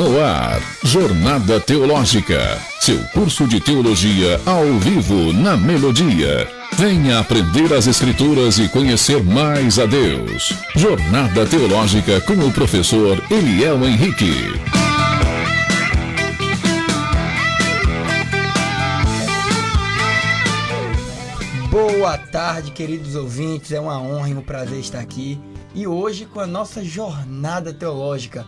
No ar, Jornada Teológica, seu curso de teologia ao vivo na Melodia. Venha aprender as Escrituras e conhecer mais a Deus. Jornada Teológica com o professor Eliel Henrique. Boa tarde, queridos ouvintes. É uma honra e um prazer estar aqui. E hoje com a nossa Jornada Teológica.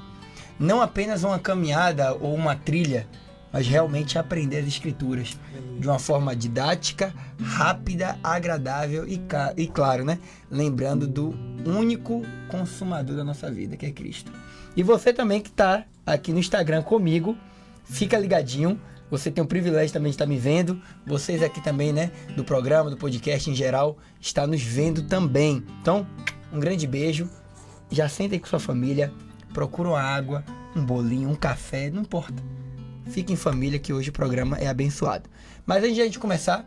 Não apenas uma caminhada ou uma trilha, mas realmente aprender as Escrituras de uma forma didática, rápida, agradável e claro, né? Lembrando do único consumador da nossa vida, que é Cristo. E você também que está aqui no Instagram comigo, fica ligadinho. Você tem o privilégio também de estar me vendo. Vocês aqui também, né? Do programa, do podcast em geral, está nos vendo também. Então, um grande beijo. Já senta aí com sua família. Procura uma água, um bolinho, um café, não importa. Fique em família que hoje o programa é abençoado. Mas antes de a gente começar,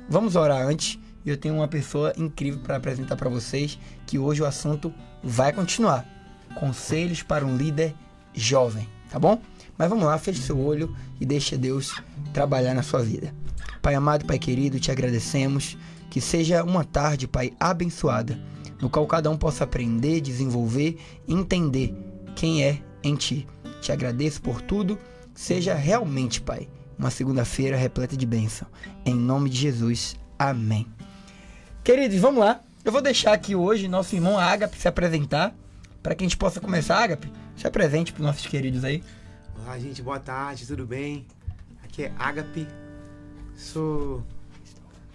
vamos orar antes. Eu tenho uma pessoa incrível para apresentar para vocês, que hoje o assunto vai continuar. Conselhos para um líder jovem, tá bom? Mas vamos lá, feche seu olho e deixa Deus trabalhar na sua vida. Pai amado, Pai querido, te agradecemos. Que seja uma tarde, Pai, abençoada, no qual cada um possa aprender, desenvolver e entender quem é em Ti. Te agradeço por tudo. Seja realmente, Pai, uma segunda-feira repleta de bênção. Em nome de Jesus. Amém. Queridos, vamos lá. Eu vou deixar aqui hoje nosso irmão Ágape se apresentar, para que a gente possa começar. Ágape, se apresente para os nossos queridos aí. Olá, gente. Boa tarde. Tudo bem? Aqui é Ágape. Sou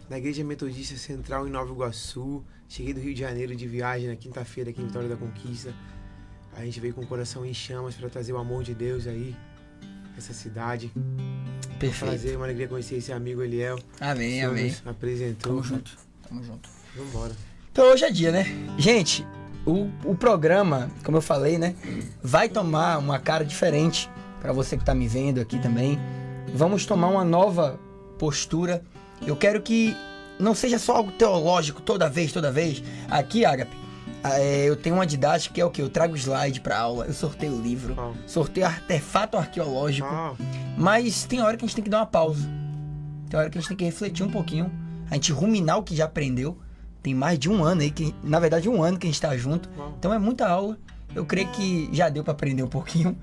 da Igreja Metodista Central em Nova Iguaçu. Cheguei do Rio de Janeiro de viagem na quinta-feira aqui em Vitória da Conquista. A gente veio com o coração em chamas para trazer o amor de Deus aí, essa cidade. Perfeito. Prazer, uma alegria conhecer esse amigo Eliel. Amém, amém. Nos apresentou. Tamo junto. Vamos embora. Então hoje é dia, né? Gente, o programa, como eu falei, né? Vai tomar uma cara diferente para você que tá me vendo aqui também. Vamos tomar uma nova postura. Eu quero que não seja só algo teológico toda vez. Aqui, Ágape, eu tenho uma didática que é o quê? Eu trago slide pra aula, eu sorteio o livro, sorteio artefato arqueológico, mas tem hora que a gente tem que dar uma pausa, tem hora que a gente tem que refletir um pouquinho, a gente ruminar o que já aprendeu. Tem mais de um ano aí, na verdade um ano que a gente tá junto, então é muita aula. Eu creio que já deu pra aprender um pouquinho,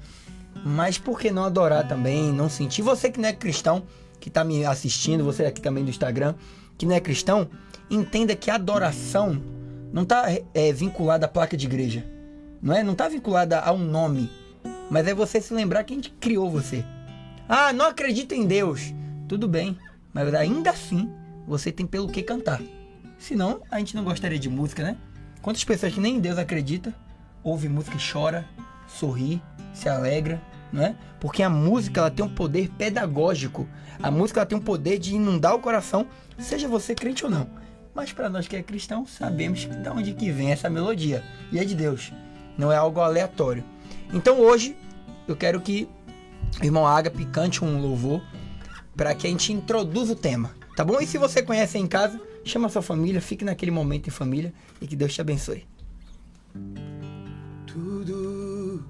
mas por que não adorar também, não sentir? Você que não é cristão, que tá me assistindo, você aqui também do Instagram, que não é cristão, entenda que a adoração não está vinculada à placa de igreja, não está vinculada a um nome, mas é você se lembrar que a gente criou você. Ah, não acredito em Deus. Tudo bem, mas ainda assim você tem pelo que cantar. Senão a gente não gostaria de música, né? Quantas pessoas que nem em Deus acreditam, ouvem música e chora, sorri, se alegra, não é? Porque a música ela tem um poder pedagógico. A música ela tem um poder de inundar o coração, seja você crente ou não. Mas para nós que é cristão, sabemos de onde que vem essa melodia. E é de Deus. Não é algo aleatório. Então hoje, eu quero que o irmão Ágape cante um louvor para que a gente introduza o tema. Tá bom? E se você conhece aí em casa, chama a sua família, fique naquele momento em família e que Deus te abençoe. Tudo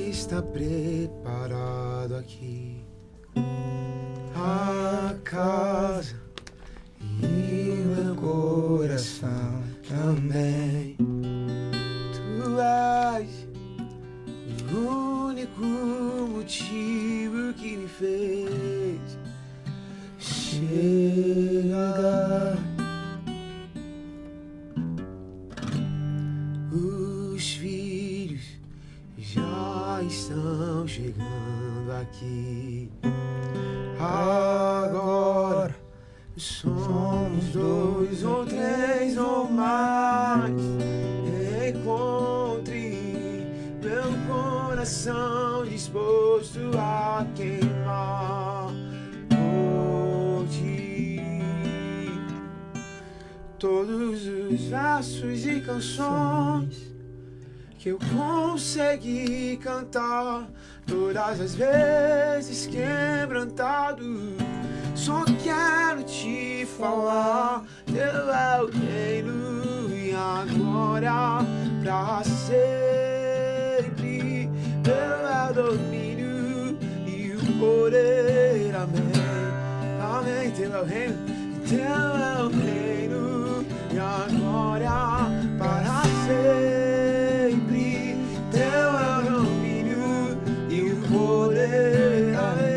está preparado aqui. A casa e meu coração também. Tu és o único motivo que me fez chegar. Os filhos já estão chegando aqui. Agora somos 2 ou 3 ou mais. Encontre meu coração disposto a queimar por ti. Todos os versos e canções que eu consegui cantar, todas as vezes quebrantado, só quero te falar. Teu é o reino e a glória pra sempre. Teu é domínio e o poder. Amém. Amém. Teu é o reino, teu é o reino e a glória para sempre. Teu é o domínio e o poder. Amém.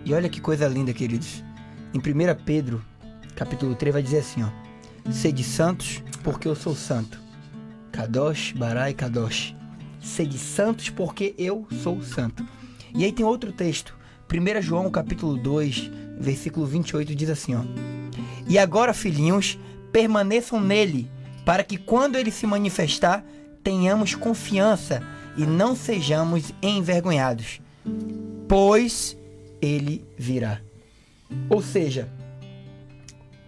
E olha que coisa linda, queridos. Em 1 Pedro, capítulo 3, vai dizer assim, ó. Sede santos, porque eu sou santo. Kadosh, Barai, Kadosh. Sede santos, porque eu sou santo. E aí tem outro texto. 1 João, capítulo 2, versículo 28, diz assim, ó. E agora, filhinhos, permaneçam nele, para que quando ele se manifestar, tenhamos confiança e não sejamos envergonhados. Pois ele virá. Ou seja,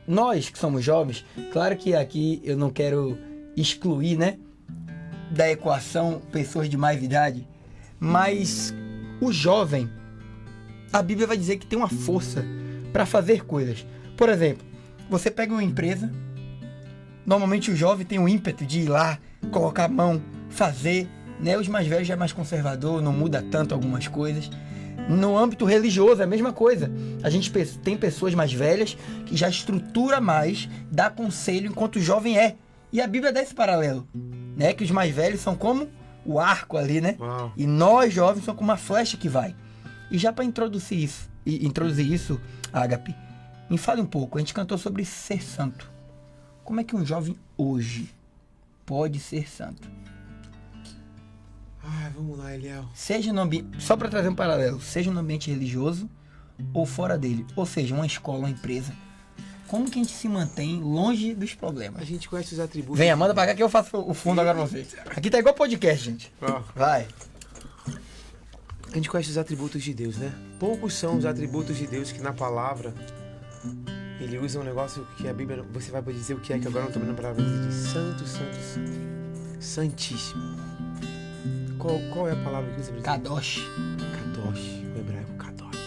nós que somos jovens, claro que aqui eu não quero excluir, né, da equação pessoas de mais idade, mas o jovem, a Bíblia vai dizer que tem uma força para fazer coisas. Por exemplo, você pega uma empresa, normalmente o jovem tem o ímpeto de ir lá, colocar a mão, fazer, né? Os mais velhos já é mais conservador, não muda tanto algumas coisas. No âmbito religioso é a mesma coisa. A gente tem pessoas mais velhas que já estrutura mais, dá conselho enquanto o jovem é. E a Bíblia dá esse paralelo, né? Que os mais velhos são como o arco ali, né? Uau. E nós jovens somos como uma flecha que vai. E já para introduzir isso, Ágape, me fale um pouco. A gente cantou sobre ser santo. Como é que um jovem hoje pode ser santo? Vamos lá, Eliel. Seja no ambiente, só para trazer um paralelo, seja no ambiente religioso ou fora dele, ou seja, uma escola, uma empresa. Como que a gente se mantém longe dos problemas? A gente conhece os atributos. Venha, manda pra cá que eu faço o fundo agora pra você. Aqui tá igual podcast, gente. Vai. A gente conhece os atributos de Deus, né? Poucos são os atributos de Deus que na palavra ele usa um negócio que a Bíblia, você vai dizer o que é, que agora não estou vendo a palavra, ele diz santo, santo, santo, santíssimo. Qual é a palavra que você precisa? Kadosh. Kadosh, o hebraico Kadosh.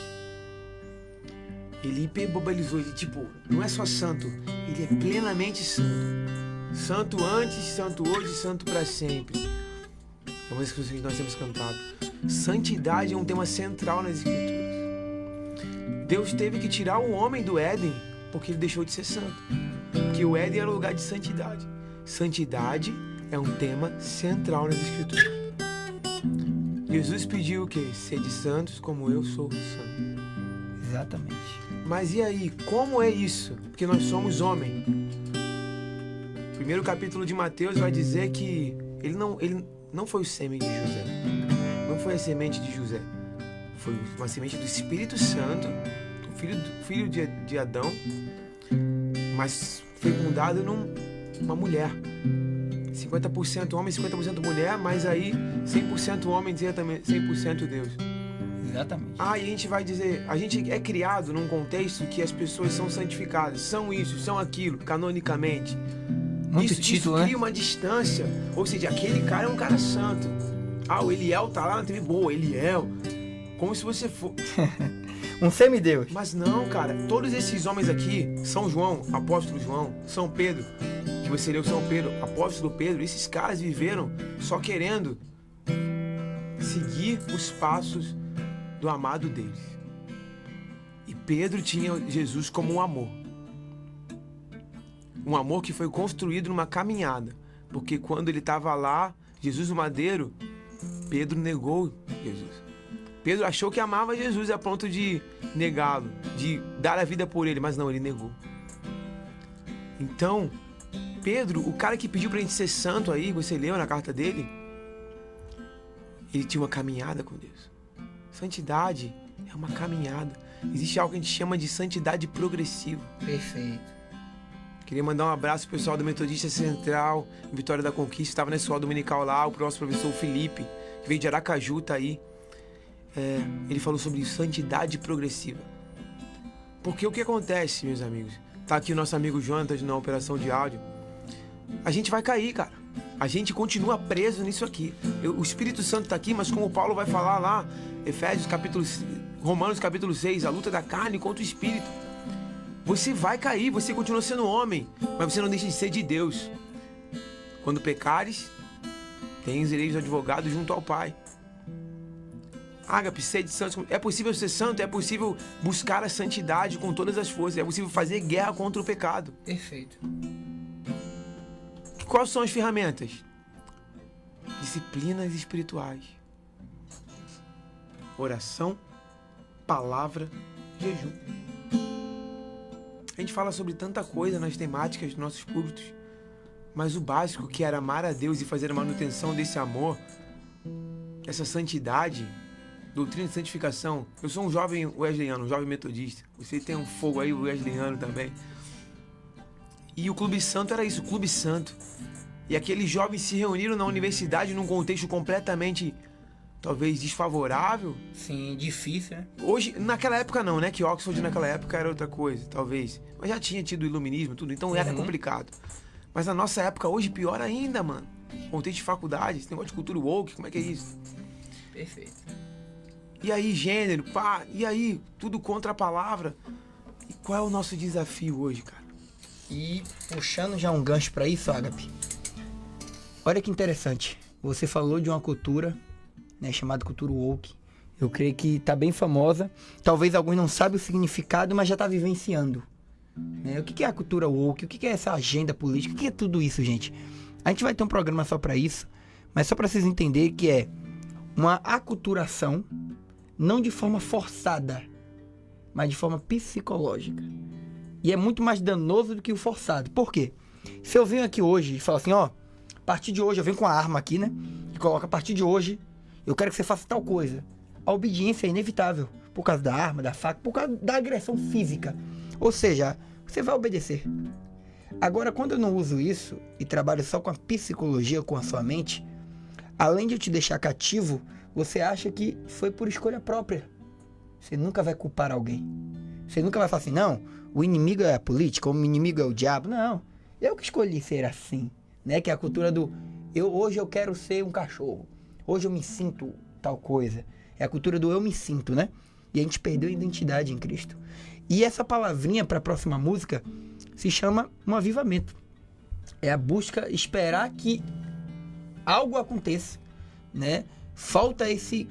Ele hiperbobolizou, ele tipo, não é só santo, ele é plenamente santo. Santo antes, santo hoje, santo para sempre. É uma das coisas que nós temos cantado. Santidade é um tema central nas Escrituras. Deus teve que tirar o homem do Éden porque ele deixou de ser santo. Porque o Éden era o lugar de santidade. Santidade é um tema central nas Escrituras. Jesus pediu o quê? Sede santos como eu sou santo. Exatamente. Mas e aí, como é isso? Porque nós somos homem. O primeiro capítulo de Mateus vai dizer que ele não foi o sêmen de José. Não foi a semente de José. Foi uma semente do Espírito Santo, o filho de Adão, mas fecundado numa mulher. 50% homem, 50% mulher, mas aí 100% homem dizia também 100% Deus. Exatamente. E a gente vai dizer, a gente é criado num contexto que as pessoas são santificadas, são isso, são aquilo, canonicamente. Muito isso título, cria né? uma distância, ou seja, aquele cara é um cara santo. O Eliel tá lá na TV, boa, Eliel. Como se você for... Um semideus. Mas não, cara, todos esses homens aqui, São João, apóstolo João, São Pedro, que você leu São Pedro, apóstolo Pedro, esses caras viveram só querendo seguir os passos do amado deles. E Pedro tinha Jesus como um amor. Um amor que foi construído numa caminhada. Porque quando ele estava lá, Jesus o madeiro, Pedro negou Jesus. Pedro achou que amava Jesus a ponto de negá-lo, de dar a vida por ele, mas não, ele negou. Então, Pedro, o cara que pediu pra gente ser santo aí, você leu na carta dele, ele tinha uma caminhada com Deus. Santidade é uma caminhada. Existe algo que a gente chama de santidade progressiva. Perfeito. Queria mandar um abraço pro pessoal do Metodista Central, em Vitória da Conquista, estava na escola dominical lá, o nosso professor Felipe, que veio de Aracaju, tá aí. ele falou sobre santidade progressiva. Porque o que acontece, meus amigos? Tá aqui o nosso amigo Jonatas na operação de áudio. A gente vai cair, cara. A gente continua preso nisso aqui. O Espírito Santo tá aqui, mas como o Paulo vai falar lá, Romanos capítulo 6, a luta da carne contra o Espírito. Você vai cair, você continua sendo homem, mas você não deixa de ser de Deus. Quando pecares, tens direito de advogado junto ao Pai. Ágape, sede santos. É possível ser santo, é possível buscar a santidade com todas as forças, é possível fazer guerra contra o pecado. Perfeito. Quais são as ferramentas? Disciplinas espirituais. Oração, palavra, jejum. A gente fala sobre tanta coisa nas temáticas dos nossos cultos, mas o básico, que era amar a Deus e fazer a manutenção desse amor, essa santidade, doutrina de santificação. Eu sou um jovem wesleyano, um jovem metodista. Você tem um fogo aí, o wesleyano também. E o Clube Santo era isso, o Clube Santo. E aqueles jovens se reuniram na universidade num contexto completamente, talvez, desfavorável. Sim, difícil, né? Hoje, naquela época não, né? Que Oxford naquela época era outra coisa, talvez. Mas já tinha tido o iluminismo, tudo, então era complicado. Mas na nossa época, hoje, pior ainda, mano. Contexto de faculdade, esse negócio de cultura woke, como é que é isso? Perfeito. E aí, gênero, pá, e aí, tudo contra a palavra. E qual é o nosso desafio hoje, cara? E puxando já um gancho pra isso, Ágape. Olha que interessante. Você falou de uma cultura, né, chamada cultura woke. Eu creio que tá bem famosa. Talvez alguns não saibam o significado, mas já tá vivenciando. Né? O que é a cultura woke? O que é essa agenda política? O que é tudo isso, gente? A gente vai ter um programa só pra isso, mas só pra vocês entenderem que é uma aculturação, não de forma forçada, mas de forma psicológica. E é muito mais danoso do que o forçado. Por quê? Se eu venho aqui hoje e falo assim, ó, a partir de hoje, eu venho com a arma aqui, né? E coloco, a partir de hoje, eu quero que você faça tal coisa. A obediência é inevitável. Por causa da arma, da faca, por causa da agressão física. Ou seja, você vai obedecer. Agora, quando eu não uso isso e trabalho só com a psicologia, com a sua mente, além de eu te deixar cativo, você acha que foi por escolha própria. Você nunca vai culpar alguém. Você nunca vai falar assim, não, o inimigo é a política, o inimigo é o diabo. Não, eu que escolhi ser assim, né? Que é a cultura do, hoje eu quero ser um cachorro. Hoje eu me sinto tal coisa. É a cultura do eu me sinto, né? E a gente perdeu a identidade em Cristo. E essa palavrinha para a próxima música se chama um avivamento. É a busca, esperar que algo aconteça, né? Falta esse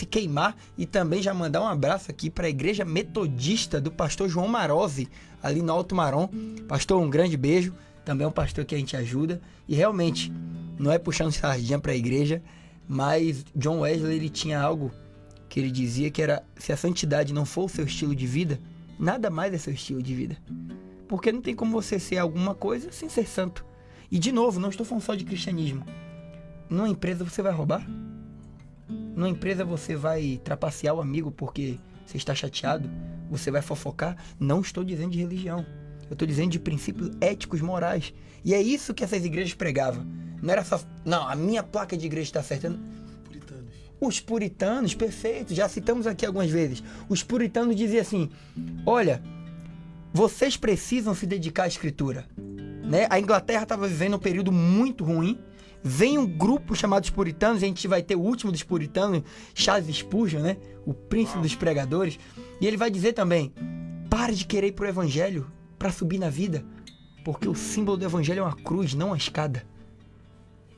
queimar. E também já mandar um abraço aqui para a igreja metodista do pastor João Marozzi, ali no Alto Marom. Pastor, um grande beijo. Também é um pastor que a gente ajuda. E realmente, não é puxando sardinha para a igreja, mas John Wesley, ele tinha algo que ele dizia que era, se a santidade não for o seu estilo de vida, nada mais é seu estilo de vida. Porque não tem como você ser alguma coisa sem ser santo. E de novo, não estou falando só de cristianismo. Numa empresa você vai roubar? Numa empresa você vai trapacear o amigo porque você está chateado? Você vai fofocar? Não estou dizendo de religião. Eu estou dizendo de princípios éticos, morais. E é isso que essas igrejas pregavam. Não era só, não, a minha placa de igreja está certa. Puritanos. Os puritanos, perfeito, já citamos aqui algumas vezes. Os puritanos diziam assim, olha, vocês precisam se dedicar à escritura. Né? A Inglaterra estava vivendo um período muito ruim. Vem um grupo chamado os puritanos, a gente vai ter o último dos puritanos, Charles Spurgeon, né? O príncipe dos pregadores. E ele vai dizer também, pare de querer ir pro evangelho para subir na vida, porque o símbolo do evangelho é uma cruz, não uma escada.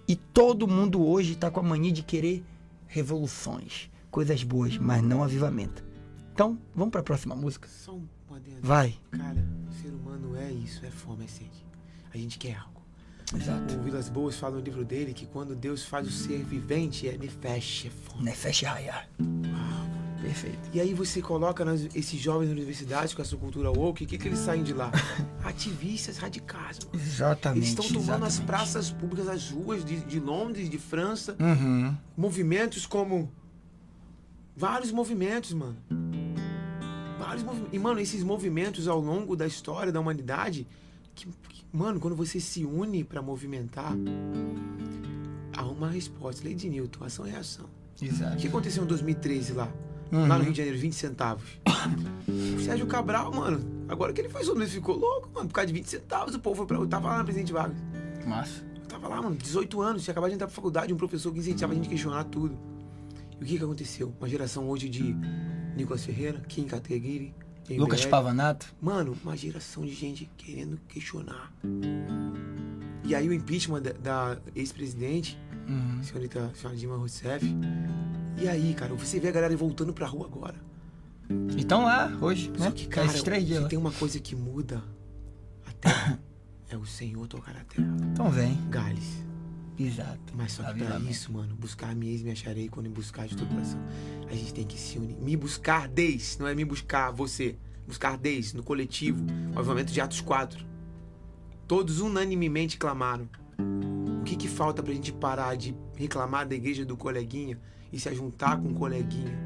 E todo mundo hoje está com a mania de querer revoluções, coisas boas, mas não avivamento. Então, vamos para a próxima música? Só um adendo. Vai. Cara, o ser humano é isso, é fome, é sede. A gente quer algo. Exato. O Vilas Boas fala no livro dele que quando Deus faz o ser vivente, é nefesh, é fome. Nefesh Hayah. Perfeito. E aí você coloca esses jovens na universidade com essa cultura woke, o que eles saem de lá? Ativistas radicais, mano. Exatamente. Eles estão tomando as praças públicas, as ruas de Londres, de França. Uhum. Movimentos como... Vários movimentos, mano. E, mano, esses movimentos ao longo da história da humanidade... Mano, quando você se une pra movimentar, há uma resposta. Lei de Newton, ação e reação. Exato. O que aconteceu em 2013 lá? lá no Rio de Janeiro, 20 centavos. O Sérgio Cabral, mano, agora que ele foi sobre isso, ficou louco, mano, por causa de 20 centavos, o povo foi pra... Eu tava lá na Presidente Vargas. Massa. Eu tava lá, mano, 18 anos, tinha acabado de entrar pra faculdade, um professor que incentivava a gente a questionar tudo. E o que aconteceu? Uma geração hoje de Nicolas Ferreira, Kim Kataguiri, Lucas Pavanato. Mano, uma geração de gente querendo questionar. E aí o impeachment da ex-presidente, senhora Dilma Rousseff. E aí, cara, você vê a galera voltando pra rua agora. E estão lá hoje, né? Só que, cara, esses 3 dias se lá. tem uma coisa que muda a terra, é o Senhor tocar a terra. Então vem. Gales. Exato. Mas só que pra isso, mano, buscar-me eis me acharei quando me buscar de todo o coração. A gente tem que se unir. Me buscar desde, não é me buscar você. Buscar desde, no coletivo. O avivamento de Atos 4. Todos unanimemente clamaram. O que falta pra gente parar de reclamar da igreja do coleguinha e se ajuntar com o coleguinha?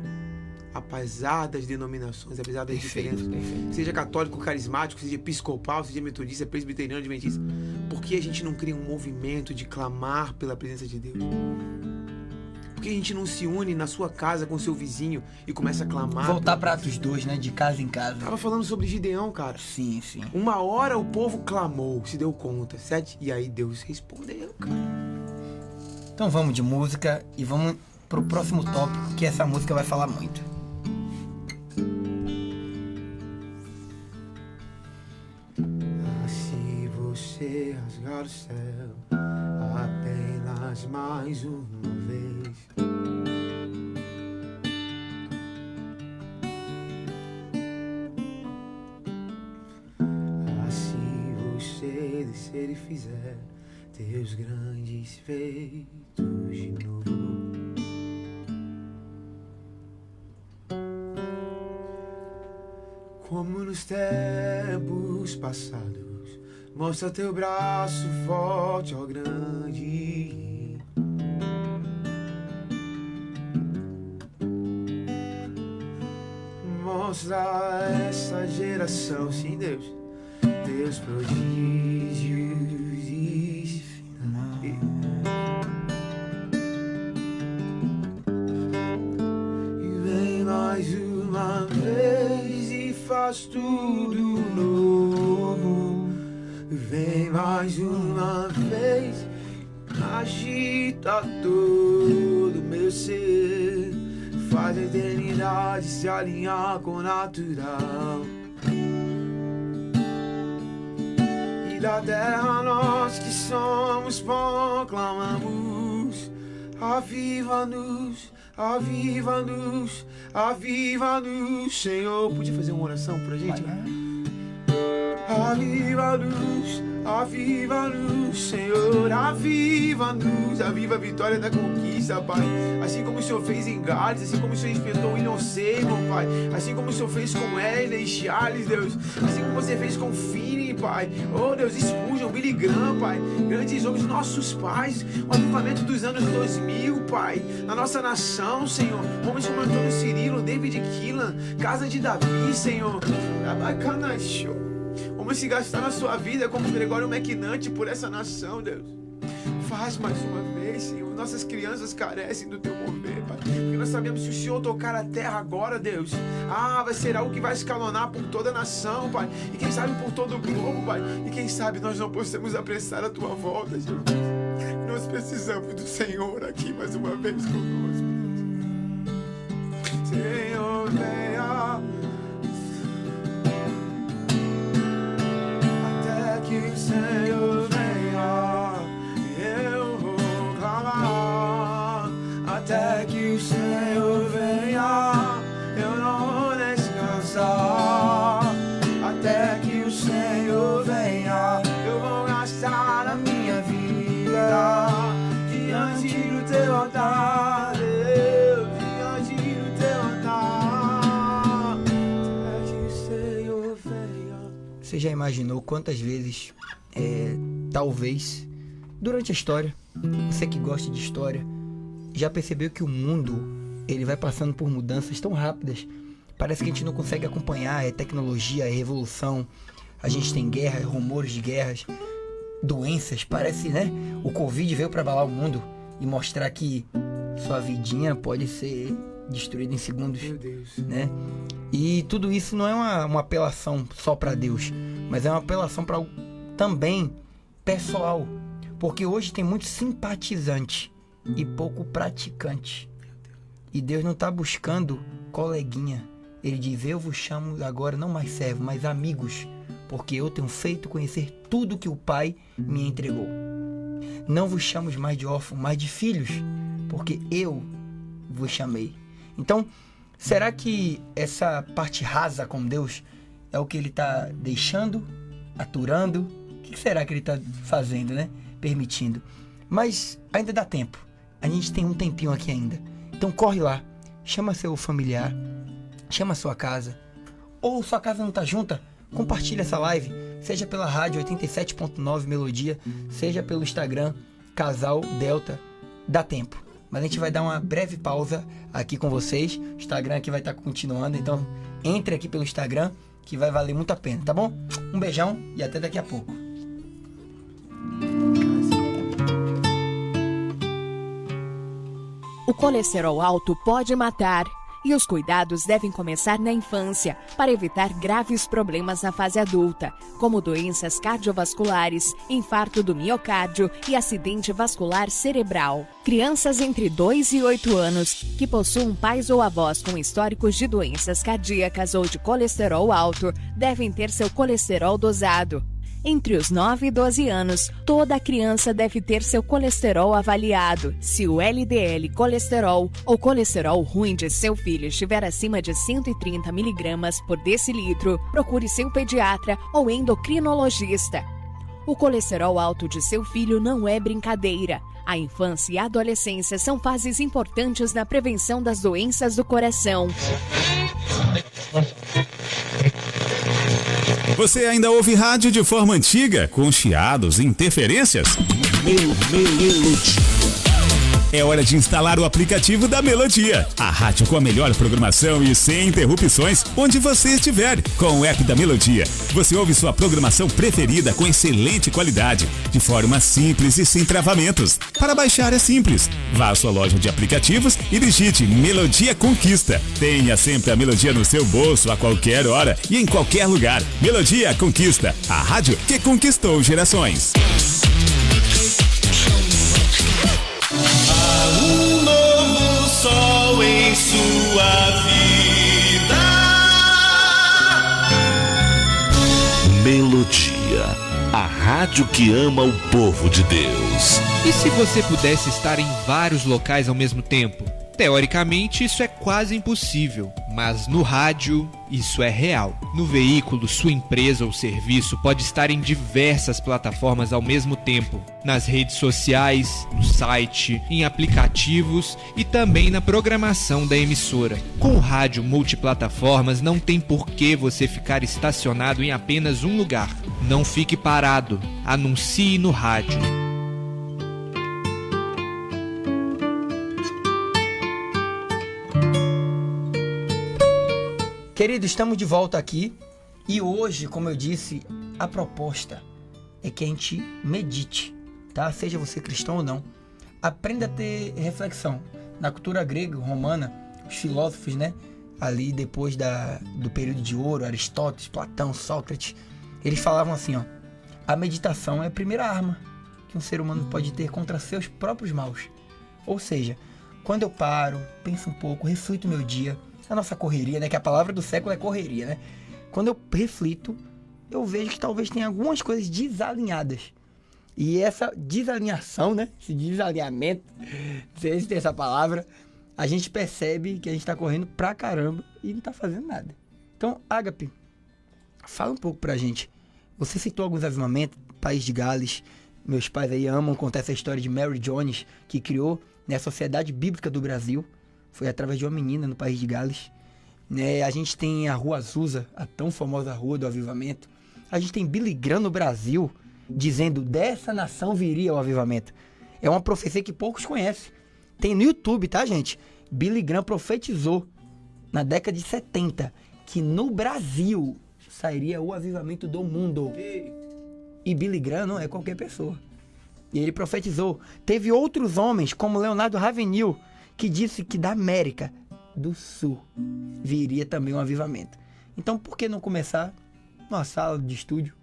Apesar das denominações, apesar das diferenças. Seja católico, carismático, seja episcopal, seja metodista, presbiteriano, adventista. Por que a gente não cria um movimento de clamar pela presença de Deus? Por que a gente não se une na sua casa com seu vizinho e começa a clamar? Voltar pra Atos 2, né? De casa em casa. Tava falando sobre Gideão, cara. Sim, sim. Uma hora o povo clamou, se deu conta, 7, e aí Deus respondeu, cara. Então vamos de música e vamos pro próximo tópico, que essa música vai falar muito. Se você rasgar o céu apenas mais uma vez, se você descer e fizer teus grandes feitos de novo, como nos tempos passados, mostra teu braço forte, ó grande. Mostra essa geração, sim, Deus, teus prodígios e sinais. E vem mais uma vez e faz tudo novo. Vem mais uma vez, agita todo meu ser, faz a eternidade se alinhar com o natural. E da terra nós que somos proclamamos: aviva-nos, aviva-nos, aviva-nos, Senhor. Podia fazer uma oração pra gente? Aviva-nos, aviva-nos, Senhor, aviva-nos, aviva a vitória da conquista, Pai. Assim como o Senhor fez em Gales, assim como o Senhor enfrentou o William Seymour, Pai. Assim como o Senhor fez com Wesley e Charles, Deus. Assim como você fez com Finney, Pai. Oh, Deus, Spurgeon, Billy Graham, Pai. Grandes homens, nossos pais. O avivamento dos anos 2000, Pai. Na nossa nação, Senhor. Homens como Antônio Cirilo, David Keelan, Casa de Davi, Senhor. Abacana show. Vamos se gastar na sua vida como Gregório McNutt por essa nação, Deus. Faz mais uma vez, Senhor. Nossas crianças carecem do teu mover, Pai. Porque nós sabemos que se o Senhor tocar a terra agora, Deus, vai ser algo que vai escalonar por toda a nação, Pai. E quem sabe por todo o globo, Pai. E quem sabe nós não possamos apressar a tua volta, Jesus. Nós precisamos do Senhor aqui mais uma vez conosco. Senhor, venha. Que o Senhor venha, eu vou clamar. Até que o Senhor venha, eu não vou descansar. Até que o Senhor venha, eu vou gastar a minha vida diante do teu altar, Deus, diante do teu altar. Até que o Senhor venha. Você já imaginou quantas vezes, talvez, durante a história, você que gosta de história, já percebeu que o mundo, ele vai passando por mudanças tão rápidas, parece que a gente não consegue acompanhar, é tecnologia, é revolução, a gente tem guerra, rumores de guerras, doenças, parece, né? O Covid veio para abalar o mundo e mostrar que sua vidinha pode ser destruída em segundos, Meu Deus. né? E tudo isso não é uma apelação só para Deus, mas é uma apelação para também pessoal, porque hoje tem muito simpatizante e pouco praticante. E Deus não está buscando coleguinha. Ele diz: eu vos chamo agora não mais servos, mas amigos, porque eu tenho feito conhecer tudo que o Pai me entregou. Não vos chamo mais de órfãos, mas de filhos, porque eu vos chamei. Então, será que essa parte rasa com Deus é o que ele está deixando, aturando? O que será que ele está fazendo, né? Permitindo. Mas ainda dá tempo. A gente tem um tempinho aqui ainda. Então corre lá, chama seu familiar, chama sua casa. Ou sua casa não está junta, compartilha essa live. Seja pela rádio 87.9 Melodia, seja pelo Instagram Casal Delta. Dá tempo. Mas a gente vai dar uma breve pausa aqui com vocês. O Instagram aqui vai estar continuando, então entre aqui pelo Instagram que vai valer muito a pena, tá bom? Um beijão e até daqui a pouco. O colesterol alto pode matar e os cuidados devem começar na infância para evitar graves problemas na fase adulta, como doenças cardiovasculares, infarto do miocárdio e acidente vascular cerebral. Crianças entre 2 e 8 anos que possuam pais ou avós com históricos de doenças cardíacas ou de colesterol alto devem ter seu colesterol dosado. Entre os 9 e 12 anos, toda criança deve ter seu colesterol avaliado. Se o LDL colesterol ou colesterol ruim de seu filho estiver acima de 130 mg por decilitro, procure seu pediatra ou endocrinologista. O colesterol alto de seu filho não é brincadeira. A infância e a adolescência são fases importantes na prevenção das doenças do coração. Você ainda ouve rádio de forma antiga, com chiados e interferências? É hora de instalar o aplicativo da Melodia, a rádio com a melhor programação e sem interrupções, onde você estiver. Com o app da Melodia, você ouve sua programação preferida com excelente qualidade, de forma simples e sem travamentos. Para baixar é simples. Vá à sua loja de aplicativos e digite Melodia Conquista. Tenha sempre a Melodia no seu bolso a qualquer hora e em qualquer lugar. Melodia Conquista, a rádio que conquistou gerações. Um novo sol em sua vida. Melodia, a rádio que ama o povo de Deus. E se você pudesse estar em vários locais ao mesmo tempo? Teoricamente, isso é quase impossível, mas no rádio, isso é real. No veículo, sua empresa ou serviço pode estar em diversas plataformas ao mesmo tempo, nas redes sociais, no site, em aplicativos e também na programação da emissora. Com o rádio multiplataformas, não tem por que você ficar estacionado em apenas um lugar. Não fique parado, anuncie no rádio. Querido, estamos de volta aqui e hoje, como eu disse, a proposta é que a gente medite, tá? Seja você cristão ou não. Aprenda a ter reflexão. Na cultura grega, romana, os filósofos, né? Ali depois do período de ouro, Aristóteles, Platão, Sócrates, eles falavam assim, ó: a meditação é a primeira arma que um ser humano pode ter contra seus próprios maus. Ou seja, quando eu paro, penso um pouco, reflito o meu dia, a nossa correria, né? Que a palavra do século é correria, né? Quando eu reflito, eu vejo que talvez tenha algumas coisas desalinhadas. E essa desalinhação, né? Esse desalinhamento, não sei se tem essa palavra, a gente percebe que a gente tá correndo pra caramba e não tá fazendo nada. Então, Ágape, fala um pouco pra gente. Você citou alguns avivamentos, País de Gales. Meus pais aí amam contar essa história de Mary Jones, que criou, né, a Sociedade Bíblica do Brasil. Foi através de uma menina no País de Gales. Né, a gente tem a Rua Azusa, a tão famosa Rua do Avivamento. A gente tem Billy Graham no Brasil, dizendo: dessa nação viria o avivamento. É uma profecia que poucos conhecem. Tem no YouTube, tá, gente? Billy Graham profetizou na década de 70 que no Brasil sairia o avivamento do mundo. E Billy Graham não é qualquer pessoa. E ele profetizou. Teve outros homens, como Leonardo Ravenhill, que disse que da América, do Sul viria também um avivamento. Então, por que não começar numa sala de estúdio?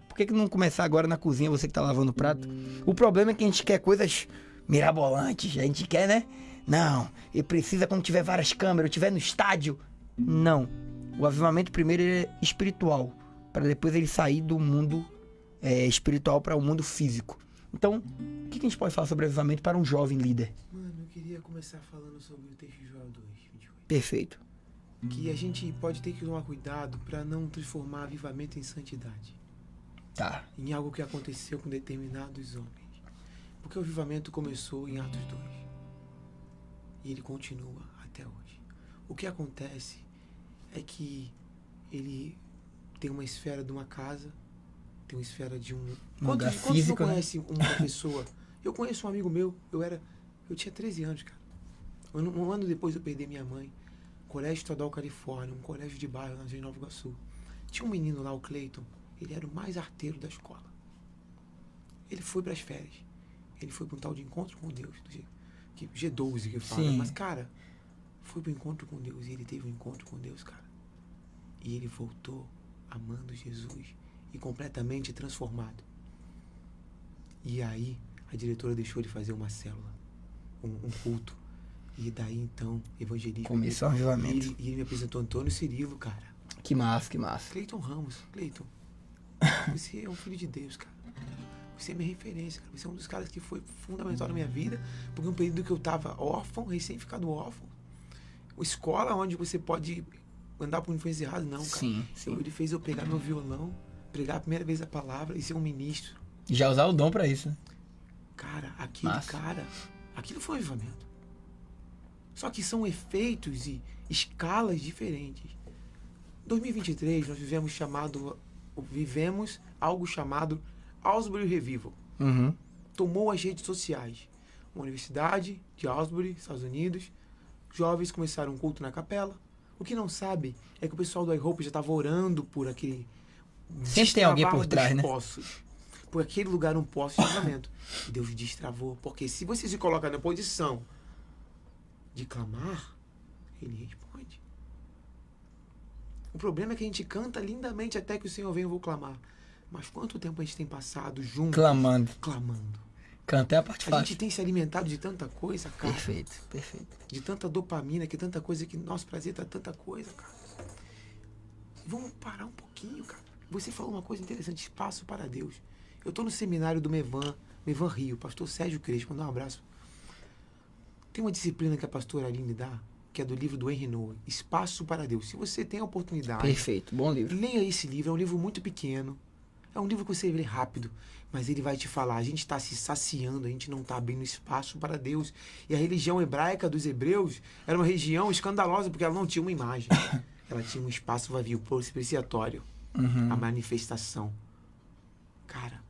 Por que não começar agora na cozinha, você que tá lavando o prato? O problema é que a gente quer coisas mirabolantes, a gente quer, né? Não, e precisa quando tiver várias câmeras, tiver no estádio. Não. O avivamento primeiro é espiritual, para depois ele sair do mundo espiritual para o mundo físico. Então, o que a gente pode falar sobre avivamento para um jovem líder? Mano, eu queria começar falando sobre o texto de Joel 2, 28. Perfeito. Que a gente pode ter que tomar cuidado para não transformar avivamento em santidade. Tá. Em algo que aconteceu com determinados homens. Porque o avivamento começou em Atos 2. E ele continua até hoje. O que acontece é que ele tem uma esfera de uma casa, tem uma esfera de um... lugar Quantos físico, não né? conhecem uma pessoa? Eu conheço um amigo meu, eu tinha 13 anos, cara. Um ano depois eu perdi minha mãe. Colégio Estadual Califórnia, um colégio de bairro lá em Nova Iguaçu. Tinha um menino lá, o Cleiton, ele era o mais arteiro da escola. Ele foi para as férias. Ele foi para um tal de encontro com Deus, que G12 que fala. Sim. Mas, cara, foi para o encontro com Deus e ele teve um encontro com Deus, cara. E ele voltou amando Jesus e completamente transformado. E aí, a diretora deixou ele fazer uma célula, um culto. E daí, então, evangelista. Começou o avivamento. E ele me apresentou Antônio Cirilo, cara. Que massa, que massa. Cleiton Ramos. Cleiton, você é um filho de Deus, cara. Você é minha referência, cara. Você é um dos caras que foi fundamental na minha vida. Porque um período que eu tava órfão, recém-ficado órfão. Uma escola onde você pode andar por influência errada, não, cara. Sim, sim. Ele fez eu pegar meu violão, pregar a primeira vez a palavra e ser um ministro. E já usar o dom pra isso, né? Cara, aquilo foi um avivamento. Só que são efeitos e escalas diferentes. Em 2023, nós vivemos algo chamado Asbury Revival. Uhum. Tomou as redes sociais. Uma universidade de Asbury, Estados Unidos. Jovens começaram um culto na capela. O que não sabe é que o pessoal do iHope já estava orando por aquele... Sempre tem alguém por trás, né? Poços. Por aquele lugar, um poço de avivamento. E Deus destravou. Porque se você se coloca na posição de clamar, ele responde. O problema é que a gente canta lindamente até que o Senhor venha, eu vou clamar. Mas quanto tempo a gente tem passado juntos? Clamando. Cantar é a parte A fácil. gente tem se alimentado de tanta coisa, cara. Perfeito, perfeito. De tanta dopamina, que tanta coisa, que nosso prazer tá tanta coisa, cara. Vamos parar um pouquinho, cara. Você falou uma coisa interessante, espaço para Deus. Eu tô no seminário do Mevan Rio, pastor Sérgio Crespo, mandar um abraço. Tem uma disciplina que a pastora Aline dá, que é do livro do Henry Nouwen, Espaço para Deus. Se você tem a oportunidade... Perfeito, bom livro. Leia esse livro, é um livro muito pequeno. É um livro que você lê rápido, mas ele vai te falar, a gente está se saciando, a gente não está abrindo espaço para Deus. E a religião hebraica dos hebreus era uma religião escandalosa, porque ela não tinha uma imagem. Ela tinha um espaço vazio, propiciatório. Uhum. A manifestação. Cara,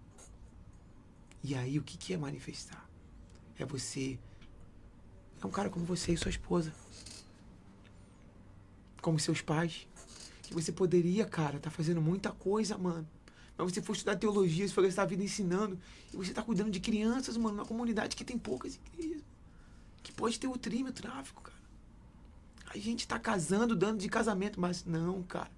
e aí o que é manifestar? É você... É um cara como você e sua esposa. Como seus pais. Que você poderia, cara, tá fazendo muita coisa, mano. Mas você for estudar teologia, você for gastar a vida ensinando. E você tá cuidando de crianças, mano. Numa comunidade que tem poucas igrejas. Que pode ter o trime, o tráfico, cara. A gente tá casando, dando de casamento. Mas não, cara.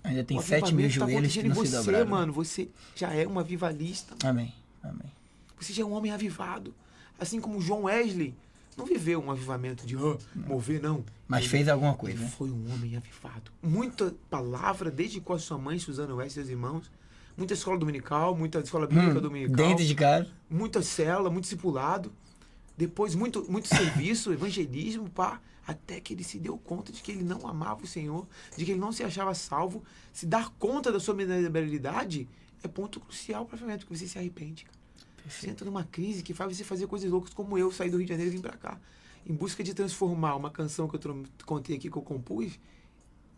Ainda tem 7 mil joelhos que não se dobraram. Mano, você já é um avivalista. Amém, amém. Você já é um homem avivado. Assim como John Wesley não viveu um avivamento de mover, não. Mas fez alguma coisa, ele né? foi um homem avivado. Muita palavra, desde com a sua mãe, Suzana Wesley, seus irmãos. Muita escola dominical, muita escola bíblica dominical. Dentro de casa. Muita célula, muito discipulado. Depois, muito serviço, evangelismo, pá. Até que ele se deu conta de que ele não amava o Senhor, de que ele não se achava salvo. Se dar conta da sua miserabilidade é ponto crucial para o avivamento, porque você se arrepende, cara. Você entra numa crise que faz você fazer coisas loucas, como eu saí do Rio de Janeiro e vim pra cá. Em busca de transformar uma canção que eu contei aqui, que eu compus,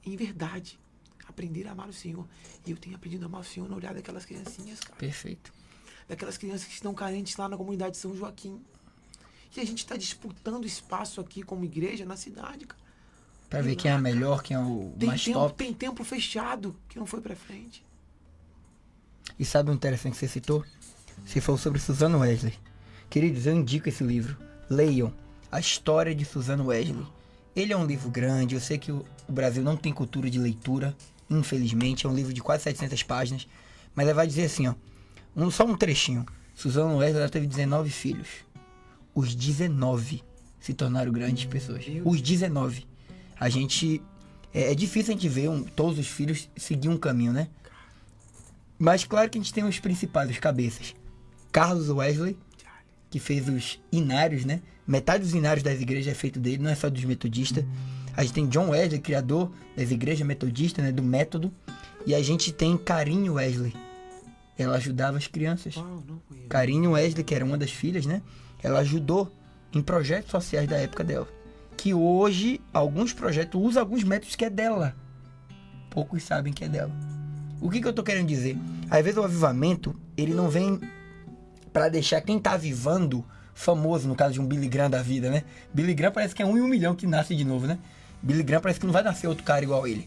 em verdade. Aprender a amar o Senhor. E eu tenho aprendido a amar o Senhor no olhar daquelas criancinhas, cara. Perfeito. Daquelas crianças que estão carentes lá na comunidade de São Joaquim. E a gente está disputando espaço aqui como igreja na cidade, cara. Pra ver quem é melhor, quem é o mais top. Tem templo fechado que não foi pra frente. E sabe o interessante que você citou? Você falou sobre Suzana Wesley. Queridos, eu indico esse livro. Leiam a história de Suzana Wesley. Ele é um livro grande, eu sei que o Brasil não tem cultura de leitura, infelizmente, é um livro de quase 700 páginas, mas ele vai dizer assim, ó, só um trechinho. Suzano Wesley, ela teve 19 filhos. Os 19 se tornaram grandes pessoas. Os 19. A gente... É difícil a gente ver todos os filhos seguir um caminho, né? Mas claro que a gente tem os principais, os cabeças. Carlos Wesley, que fez os inários, né? Metade dos inários das igrejas é feito dele, não é só dos metodistas. A gente tem John Wesley, criador das igrejas metodistas, né? Do método. E a gente tem Carinho Wesley. Ela ajudava as crianças. Carinho Wesley, que era uma das filhas, né? Ela ajudou em projetos sociais da época dela. Que hoje, alguns projetos usam alguns métodos que é dela. Poucos sabem que é dela. O que eu tô querendo dizer? Às vezes o avivamento, ele não vem para deixar quem tá avivando famoso, no caso de um Billy Graham da vida, né? Billy Graham parece que é 1 em 1 milhão que nasce de novo, né? Billy Graham parece que não vai nascer outro cara igual ele.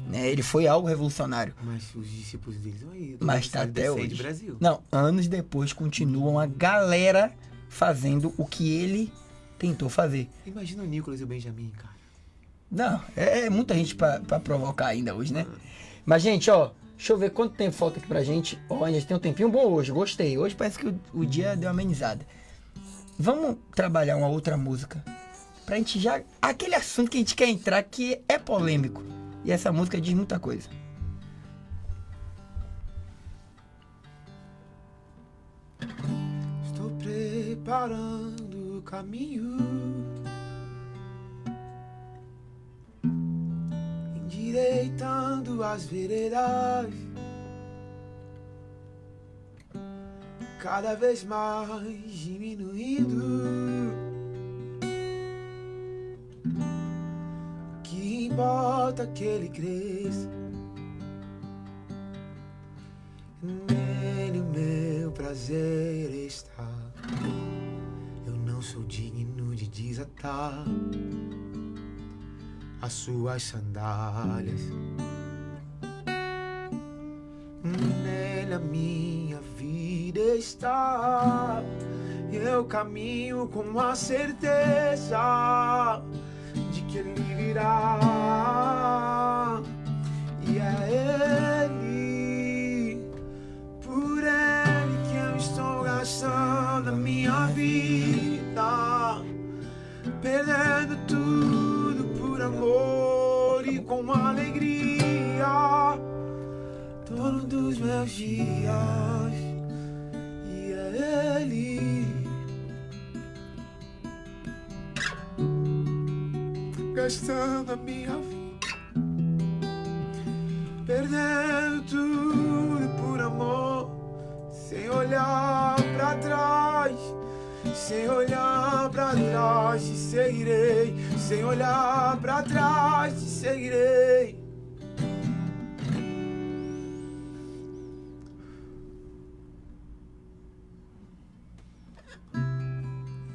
Né? Ele foi algo revolucionário. Mas os discípulos deles vão aí. Mas tá até hoje. De Brasil. Não, anos depois continuam a galera fazendo o que ele tentou fazer. Imagina o Nicolas e o Benjamin, cara. Não, é muita gente pra provocar ainda hoje, né? Mas, gente, ó, deixa eu ver quanto tempo falta aqui pra gente. Ó, a gente tem um tempinho bom hoje, gostei. Hoje parece que o dia deu uma amenizada. Vamos trabalhar uma outra música pra gente já... Aquele assunto que a gente quer entrar que é polêmico. E essa música diz muita coisa. Estou preparando o caminho, endireitando as veredas, cada vez mais diminuindo. Que importa que ele cresça, nele o meu prazer está. Eu não sou digno de desatar as suas sandálias. Nele a minha vida está. Eu caminho com a certeza de que ele virá. E é ele, por ele que eu estou gastando a minha vida, perdendo tudo por amor e com alegria, dono dos meus dias. E é ele, gastando a minha vida, perdendo tudo por amor, sem olhar pra trás, sem olhar pra trás, te seguirei, sem olhar pra trás, te seguirei.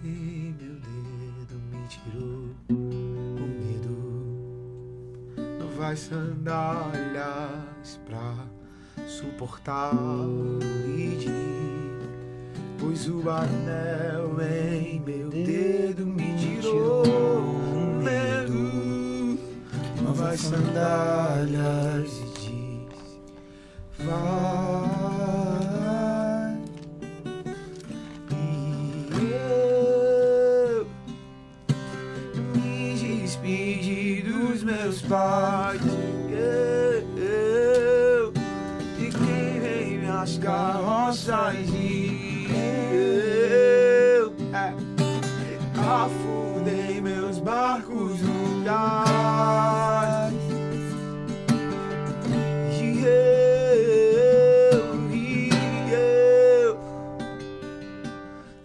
E meu dedo me tirou o medo, novas sandálias pra suportar o ritmo, pois o anel em meu dedo me tirou o medo, novas sandálias e diz: vai. E eu me despedi dos meus pais, eu fiquei minhas carroças e eu afundei meus barcos no gás. E eu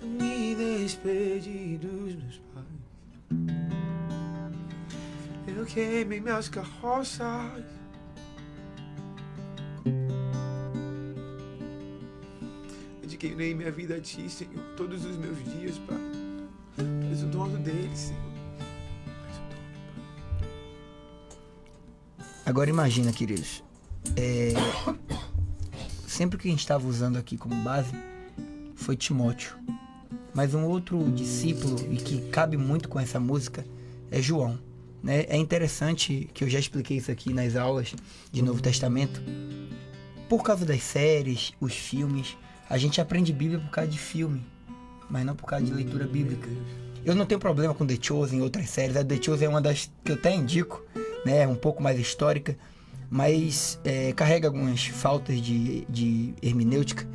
me despedi dos meus pais, eu queimei minhas carroças. Dediquei minha vida a Ti, Senhor, todos os meus dias, Pai. Tu és o dono deles, Senhor. Tu és o dono, Pai. Agora imagina, queridos, sempre que a gente estava usando aqui como base foi Timóteo, mas um outro discípulo e que cabe muito com essa música é João. né? É interessante que eu já expliquei isso aqui nas aulas de Novo Testamento. Por causa das séries, os filmes, a gente aprende Bíblia por causa de filme, mas não por causa de leitura bíblica. Eu não tenho problema com The Chosen e outras séries. A The Chosen é uma das que eu até indico, né? Um pouco mais histórica, mas carrega algumas faltas de hermenêutica.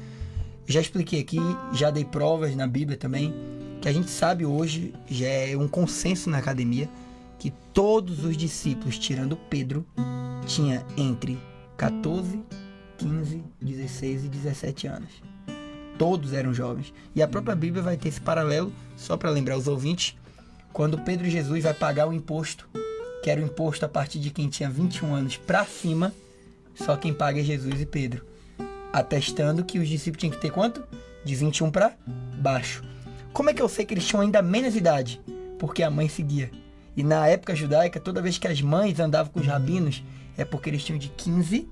Já expliquei aqui, já dei provas na Bíblia também, que a gente sabe hoje, já é um consenso na academia, que todos os discípulos, tirando Pedro, tinha entre 14, 15, 16 e 17 anos. Todos eram jovens. E a própria Bíblia vai ter esse paralelo, só para lembrar os ouvintes, quando Pedro e Jesus vai pagar o imposto, que era o imposto a partir de quem tinha 21 anos para cima, só quem paga é Jesus e Pedro. Atestando que os discípulos tinham que ter quanto? De 21 para baixo. Como é que eu sei que eles tinham ainda menos idade? Porque a mãe seguia. E na época judaica, toda vez que as mães andavam com os rabinos, é porque eles tinham de 15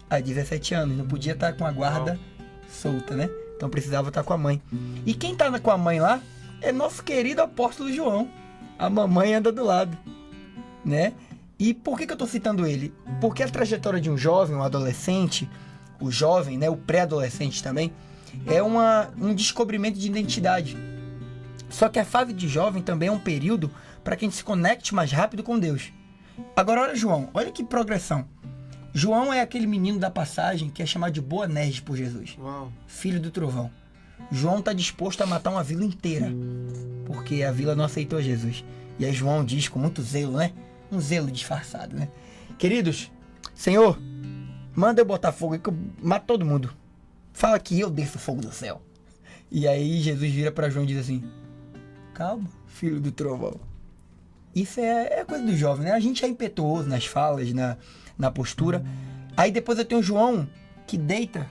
a 17 anos. Não podia estar com a guarda solta, né? Então precisava estar com a mãe. E quem está com a mãe lá é nosso querido apóstolo João. A mamãe anda do lado, né? E por que eu estou citando ele? Porque a trajetória de um jovem, um adolescente, o jovem, né, o pré-adolescente também, é um descobrimento de identidade. Só que a fase de jovem também é um período para que a gente se conecte mais rápido com Deus. Agora olha João, olha que progressão. João é aquele menino da passagem que é chamado de Boanerges por Jesus. Uau. Filho do trovão. João está disposto a matar uma vila inteira, porque a vila não aceitou Jesus. E aí João diz com muito zelo, né? Um zelo disfarçado, né? Queridos, Senhor, manda eu botar fogo aí que eu mato todo mundo. Fala que eu desço fogo do céu. E aí Jesus vira para João e diz assim: calma, filho do trovão. Isso é coisa do jovem, né? A gente é impetuoso nas falas, na postura. Aí depois eu tenho João que deita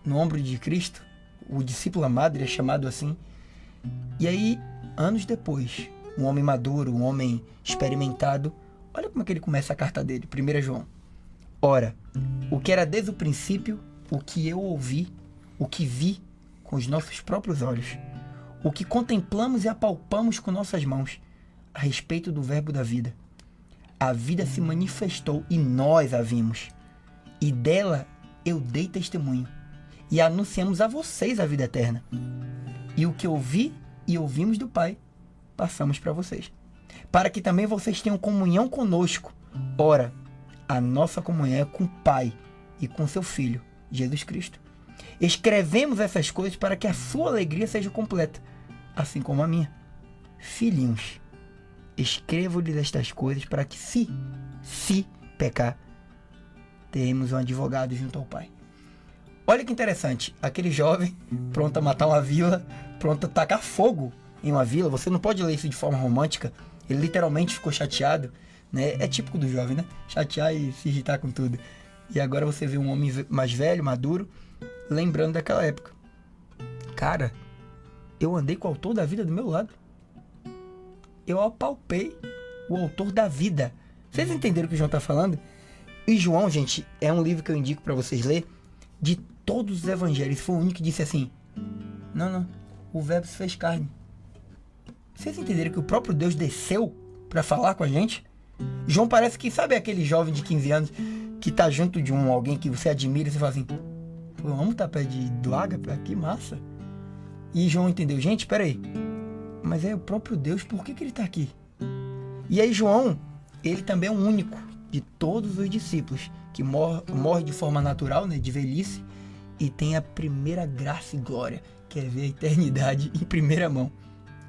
no ombro de Cristo. O discípulo amado, ele é chamado assim. E aí, anos depois, um homem maduro, um homem experimentado, olha como é que ele começa a carta dele. 1 João. Ora, o que era desde o princípio, o que eu ouvi, o que vi com os nossos próprios olhos, o que contemplamos e apalpamos com nossas mãos, a respeito do verbo da vida. A vida se manifestou e nós a vimos. E dela eu dei testemunho. E anunciamos a vocês a vida eterna. E o que ouvi e ouvimos do Pai, passamos para vocês. Para que também vocês tenham comunhão conosco. Ora, a nossa comunhão é com o Pai e com seu Filho, Jesus Cristo. Escrevemos essas coisas para que a sua alegria seja completa, assim como a minha. Filhinhos, escrevo-lhes estas coisas para que, se pecar, teremos um advogado junto ao Pai. Olha que interessante, aquele jovem pronto a matar uma vila, pronto a tacar fogo em uma vila. Você não pode ler isso de forma romântica. Ele literalmente ficou chateado, né? É típico do jovem, né? Chatear e se irritar com tudo. E agora você vê um homem mais velho, maduro, lembrando daquela época. Cara, eu andei com o autor da vida do meu lado. Eu apalpei o autor da vida. Vocês entenderam o que o João está falando? E João, gente, é um livro que eu indico para vocês ler. De todos os evangelhos, foi o único que disse assim: não, o verbo se fez carne. Vocês entenderam que o próprio Deus desceu para falar com a gente? João parece que, sabe aquele jovem de 15 anos que tá junto de alguém que você admira e você fala assim: pô, vamos estar perto do Ágape, que massa. E João entendeu: gente, peraí, mas é o próprio Deus, por que ele tá aqui? E aí João, ele também é o único de todos os discípulos que morre de forma natural, né, de velhice, e tem a primeira graça e glória, que é ver a eternidade em primeira mão.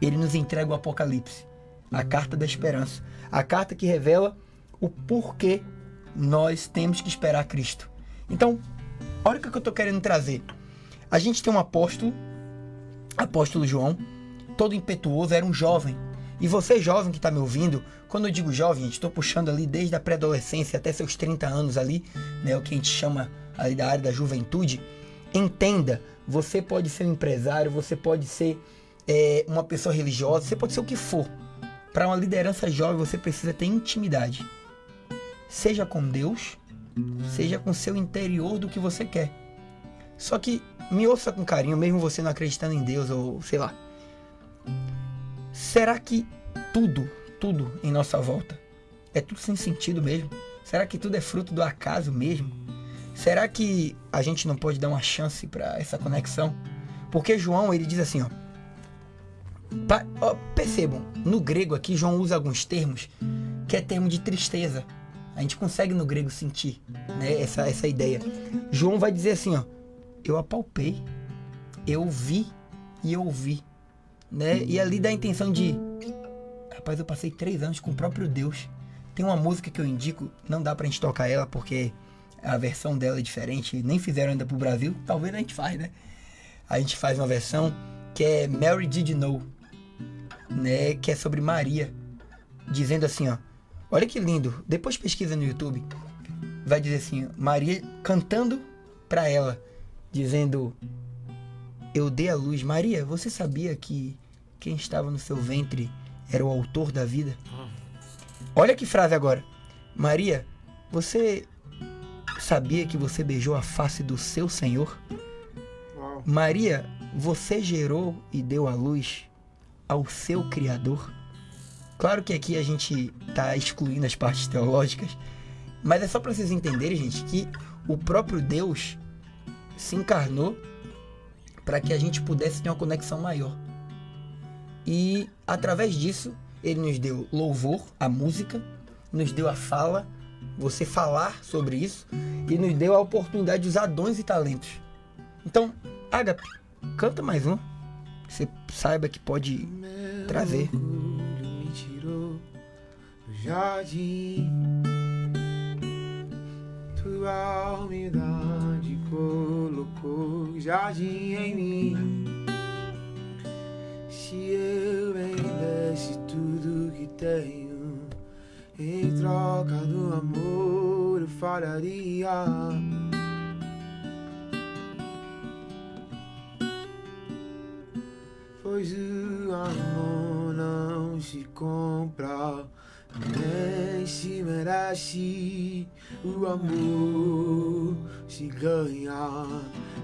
Ele nos entrega o Apocalipse, a carta da esperança, a carta que revela o porquê nós temos que esperar Cristo. Então, olha o que eu estou querendo trazer. A gente tem um apóstolo João, todo impetuoso, era um jovem. E você, jovem que está me ouvindo, quando eu digo jovem, gente, estou puxando ali desde a pré-adolescência até seus 30 anos ali, né, o que a gente chama ali da área da juventude. Entenda, você pode ser um empresário, você pode ser uma pessoa religiosa, você pode ser o que for. Para uma liderança jovem, você precisa ter intimidade. Seja com Deus, seja com o seu interior do que você quer. Só que me ouça com carinho, mesmo você não acreditando em Deus ou sei lá. Será que tudo em nossa volta é tudo sem sentido mesmo? Será que tudo é fruto do acaso mesmo? Será que a gente não pode dar uma chance para essa conexão? Porque João, ele diz assim, percebam, no grego aqui, João usa alguns termos que é termo de tristeza. A gente consegue no grego sentir, né, essa ideia. João vai dizer assim, eu apalpei, eu vi e eu ouvi, né? E ali dá a intenção de, rapaz, eu passei 3 anos com o próprio Deus. Tem uma música que eu indico, não dá pra gente tocar ela porque a versão dela é diferente, nem fizeram ainda pro Brasil, talvez a gente faz, né? A gente faz uma versão que é Mary Did Know, né? Que é sobre Maria, dizendo assim, olha que lindo, depois pesquisa no YouTube, vai dizer assim, Maria cantando pra ela, dizendo, eu dei a luz. Maria, você sabia que quem estava no seu ventre era o autor da vida? Olha que frase agora. Maria, você sabia que você beijou a face do seu Senhor? Uau. Maria, você gerou e deu a luz ao seu Criador? Claro que aqui a gente está excluindo as partes teológicas, mas é só para vocês entenderem, gente, que o próprio Deus se encarnou para que a gente pudesse ter uma conexão maior. E através disso, ele nos deu louvor, a música, nos deu a fala, você falar sobre isso, e nos deu a oportunidade de usar dons e talentos. Então, Ágape, canta mais um. Você saiba que pode trazer. Me tirou do jardim, tua humildade colocou jardim em mim. Se eu vendesse tudo que tenho, em troca do amor eu faria. Pois o amor não se compra, nem se merece. O amor se ganha,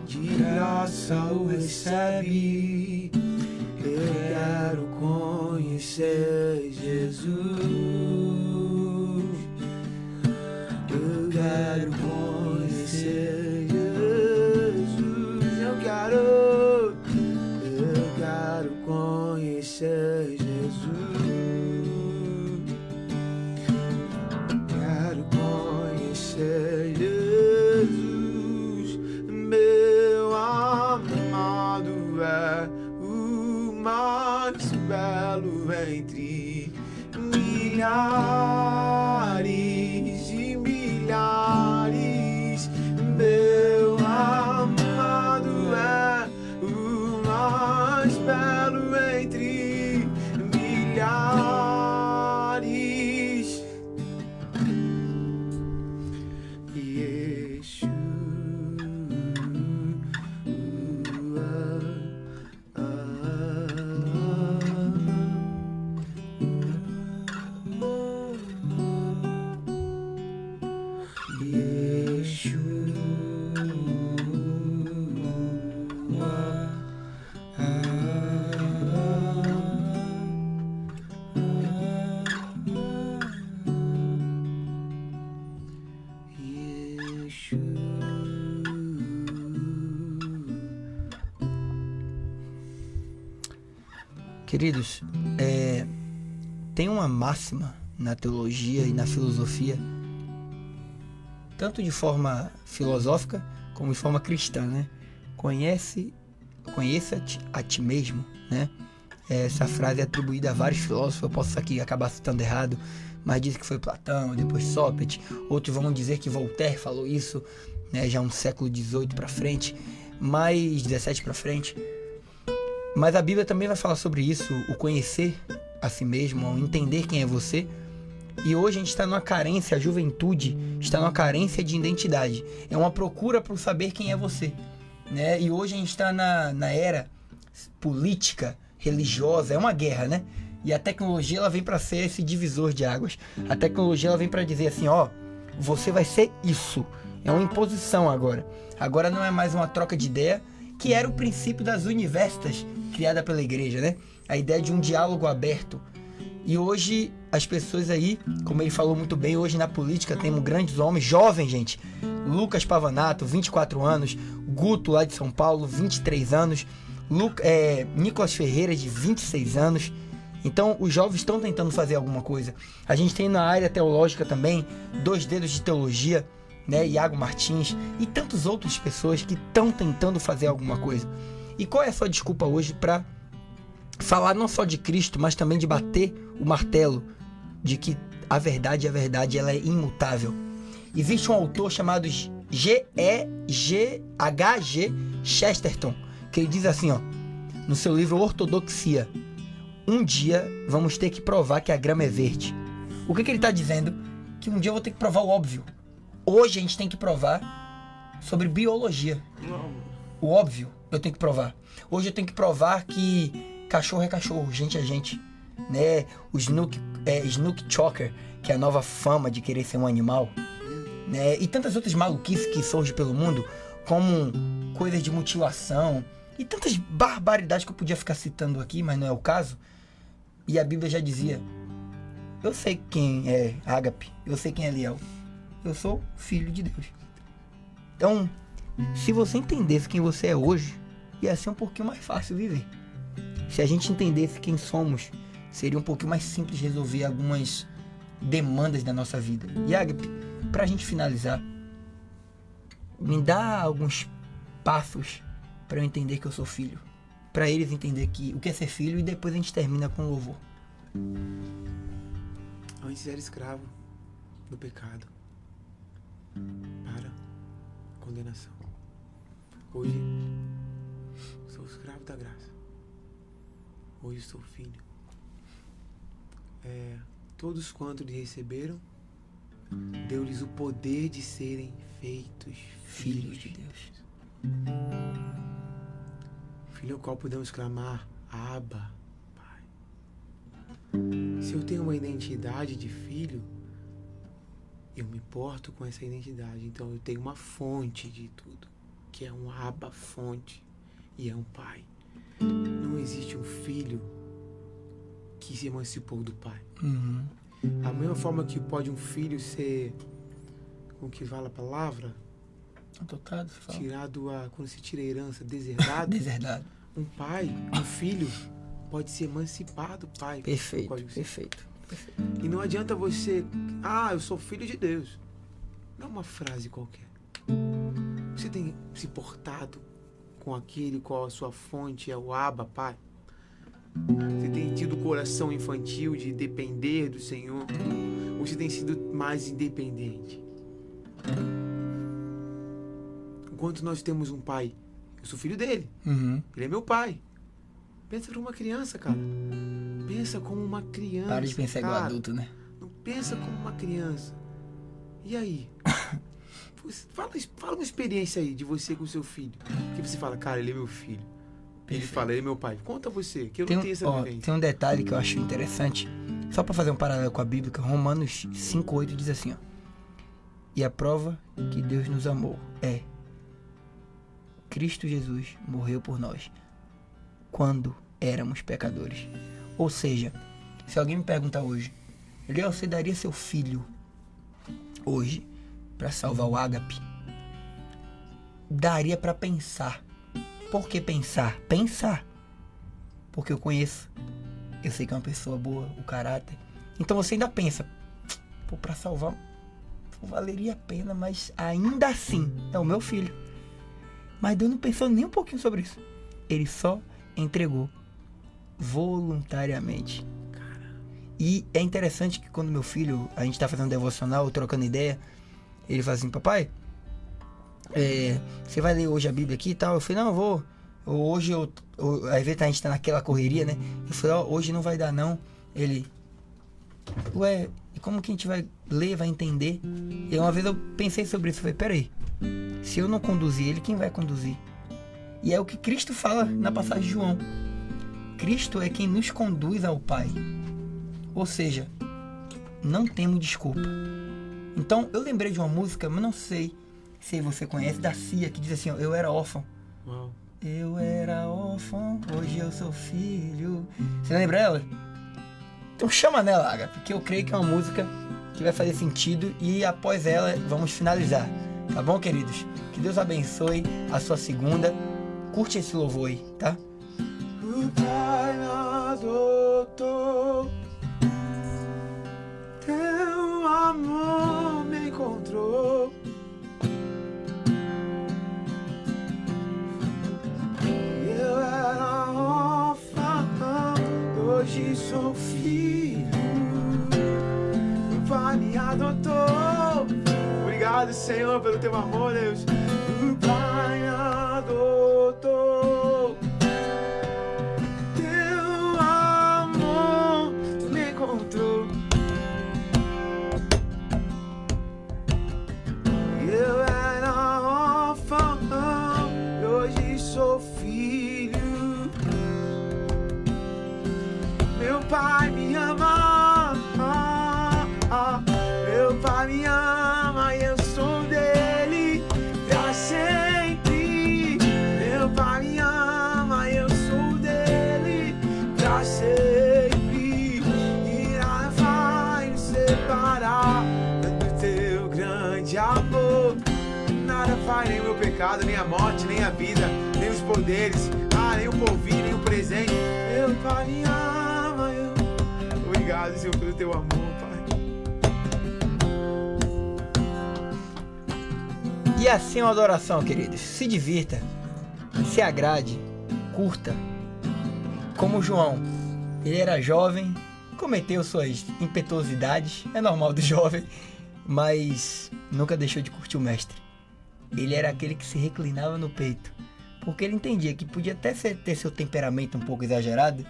de graça o recebe. Eu quero conhecer Jesus. Eu quero conhecer Jesus. Eu quero conhecer Jesus. Quero conhecer Jesus. Meu amado é o mais belo entre milhares e milhares. Meu amado é o mais belo entre milhares. Yeshua. Queridos, tem uma máxima na teologia e na filosofia, tanto de forma filosófica como de forma cristã, né? Conheça-te a ti mesmo, né? Essa frase é atribuída a vários filósofos, eu posso aqui acabar citando errado, mas diz que foi Platão, depois Sócrates, outros vão dizer que Voltaire falou isso, né? Já um século XVIII para frente, mais 17 para frente. Mas a Bíblia também vai falar sobre isso, o conhecer a si mesmo, o entender quem é você. E hoje a gente está numa carência, a juventude está numa carência de identidade. É uma procura por saber quem é você, né? E hoje a gente está na era política, religiosa, é uma guerra, né? E a tecnologia ela vem para ser esse divisor de águas. A tecnologia ela vem para dizer assim, você vai ser isso. É uma imposição agora. Agora não é mais uma troca de ideia, que era o princípio das universitas criada pela igreja, né? A ideia de um diálogo aberto. E hoje, as pessoas aí, como ele falou muito bem, hoje na política temos grandes homens, jovens, gente. Lucas Pavanato, 24 anos. Guto, lá de São Paulo, 23 anos. Nicolas Ferreira, de 26 anos. Então, os jovens estão tentando fazer alguma coisa. A gente tem na área teológica também, 2 dedos de teologia, né? Iago Martins e tantas outras pessoas que estão tentando fazer alguma coisa. E qual é a sua desculpa hoje para falar não só de Cristo, mas também de bater o martelo de que a verdade ela é imutável? Existe um autor chamado H.G. Chesterton, que ele diz assim, ó, no seu livro Ortodoxia: um dia vamos ter que provar que a grama é verde. O que ele está dizendo? Que um dia eu vou ter que provar o óbvio. Hoje a gente tem que provar sobre biologia. O óbvio eu tenho que provar. Hoje eu tenho que provar que cachorro é cachorro, gente é gente, né? O Snook Choker, que é a nova fama de querer ser um animal, né? E tantas outras maluquices que surgem pelo mundo, como coisas de mutilação e tantas barbaridades que eu podia ficar citando aqui, mas não é o caso. E a Bíblia já dizia: eu sei quem é Ágape, eu sei quem é Liel, eu sou filho de Deus. Então, se você entendesse quem você é hoje, ia ser um pouquinho mais fácil viver. Se a gente entendesse quem somos, seria um pouquinho mais simples resolver algumas demandas da nossa vida. E Ágape, pra gente finalizar, me dá alguns passos para eu entender que eu sou filho, para eles entender o que é ser filho, e depois a gente termina com louvor. Antes era escravo do pecado, para condenação. Hoje sou escravo da graça. Hoje sou filho. Todos quantos lhe receberam, deu-lhes o poder de serem feitos filhos de Deus. Filho ao qual podemos clamar: Abba, Pai. Se eu tenho uma identidade de filho, eu me porto com essa identidade. Então eu tenho uma fonte de tudo, que é um Abba, fonte, e é um Pai. Não existe um filho que se emancipou do pai. A mesma forma que pode um filho ser, como que fala a palavra? Adotado, tirado quando se tira a herança, deserdado. Deserdado. Um pai, um filho, pode ser emancipado, pai. Perfeito, perfeito. E não adianta você, eu sou filho de Deus. Não é uma frase qualquer. Você tem se portado com aquele qual a sua fonte é o Abba, Pai. Você tem tido o coração infantil de depender do Senhor, ou você tem sido mais independente? Enquanto nós temos um pai, eu sou filho dele, ele é meu pai. Pensa para uma criança, cara. Pensa como uma criança. Para de pensar igual adulto, né? Não pensa como uma criança. E aí? Fala uma experiência aí de você com o seu filho. Que você fala: cara, ele é meu filho. Ele fala: ele é meu pai. Conta você, que eu não tenho essa vivência. Tem um detalhe que eu acho interessante, só para fazer um paralelo com a Bíblia, que Romanos 5:8 diz assim, ó: e a prova que Deus nos amou é Cristo Jesus morreu por nós quando éramos pecadores. Ou seja, se alguém me perguntar hoje: Léo, você daria seu filho hoje para salvar o Ágape? Daria para pensar. Por que pensar? Pensar. Porque eu conheço. Eu sei que é uma pessoa boa, o caráter. Então você ainda pensa: pô, para salvar valeria a pena, mas ainda assim é o meu filho. Mas Deus não pensou nem um pouquinho sobre isso. Ele só entregou voluntariamente. E é interessante que quando meu filho, a gente tá fazendo devocional, trocando ideia, ele fala assim: papai, você vai ler hoje a Bíblia aqui e tal? Eu falei: não, eu vou. Hoje às vezes a gente tá naquela correria, né? Eu falei: hoje não vai dar não. Ele: ué, e como que a gente vai ler, vai entender? E uma vez eu pensei sobre isso. Eu falei: peraí, se eu não conduzir ele, quem vai conduzir? E é o que Cristo fala na passagem de João. Cristo é quem nos conduz ao Pai. Ou seja, não temos desculpa. Então, eu lembrei de uma música, mas não sei se você conhece, da Cia, que diz assim, ó: eu era órfão. Uau. Eu era órfão, hoje eu sou filho. Você lembra ela? Então chama nela, Aga, porque eu creio que é uma música que vai fazer sentido e após ela vamos finalizar. Tá bom, queridos? Que Deus abençoe a sua segunda. Curte esse louvor aí, tá? O Pai me adotou, teu amor me encontrou. Eu era órfão, hoje sou filho. O Pai me adotou. Obrigado, Senhor, pelo teu amor, Deus. O Pai me adotou. Teu amor me encontrou. Eu era órfão, hoje sou filho. Meu Pai me ama, meu Pai me ama e eu sou dele pra sempre. Meu Pai me ama e eu sou dele pra sempre. E nada vai nos separar do teu grande amor. Nada vai, nem o meu pecado, nem a morte, nem a vida, nem os poderes, nem o porvir, nem o presente. Meu Pai me ama, Obrigado, Senhor, pelo teu amor, Pai. E assim é uma adoração, queridos. Se divirta, se agrade, curta. Como João, ele era jovem, cometeu suas impetuosidades, é normal do jovem, mas nunca deixou de curtir o mestre. Ele era aquele que se reclinava no peito, porque ele entendia que podia até ter seu temperamento um pouco exagerado,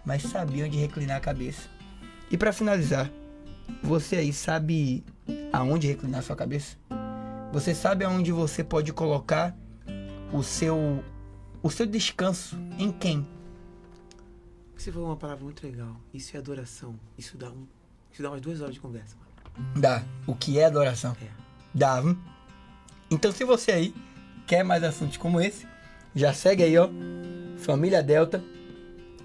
mas sabia onde reclinar a cabeça. E para finalizar, você aí sabe aonde reclinar a sua cabeça? Você sabe aonde você pode colocar o seu descanso? Em quem? Você falou uma palavra muito legal. Isso é adoração. Isso dá umas 2 horas de conversa, mano. Dá. O que é adoração? É. Dá. Então se você aí quer mais assuntos como esse, já segue aí, ó. Família Delta,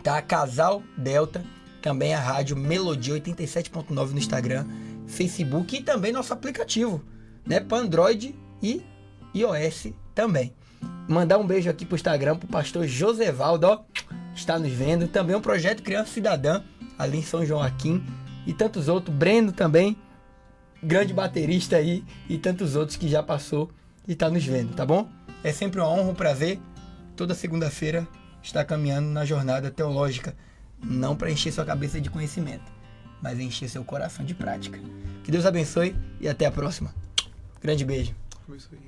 tá? Casal Delta. Também a rádio Melodia 87.9 no Instagram, Facebook e também nosso aplicativo, né? Para Android e iOS também. Mandar um beijo aqui pro Instagram pro pastor Josevaldo, ó, está nos vendo. Também um projeto Criança Cidadã, ali em São Joaquim e tantos outros. Breno também, grande baterista aí e tantos outros que já passou e tá nos vendo, tá bom? É sempre uma honra, um prazer. Toda segunda-feira estar caminhando na jornada teológica. Não para encher sua cabeça de conhecimento, mas encher seu coração de prática. Que Deus abençoe e até a próxima. Grande beijo. Abençoe.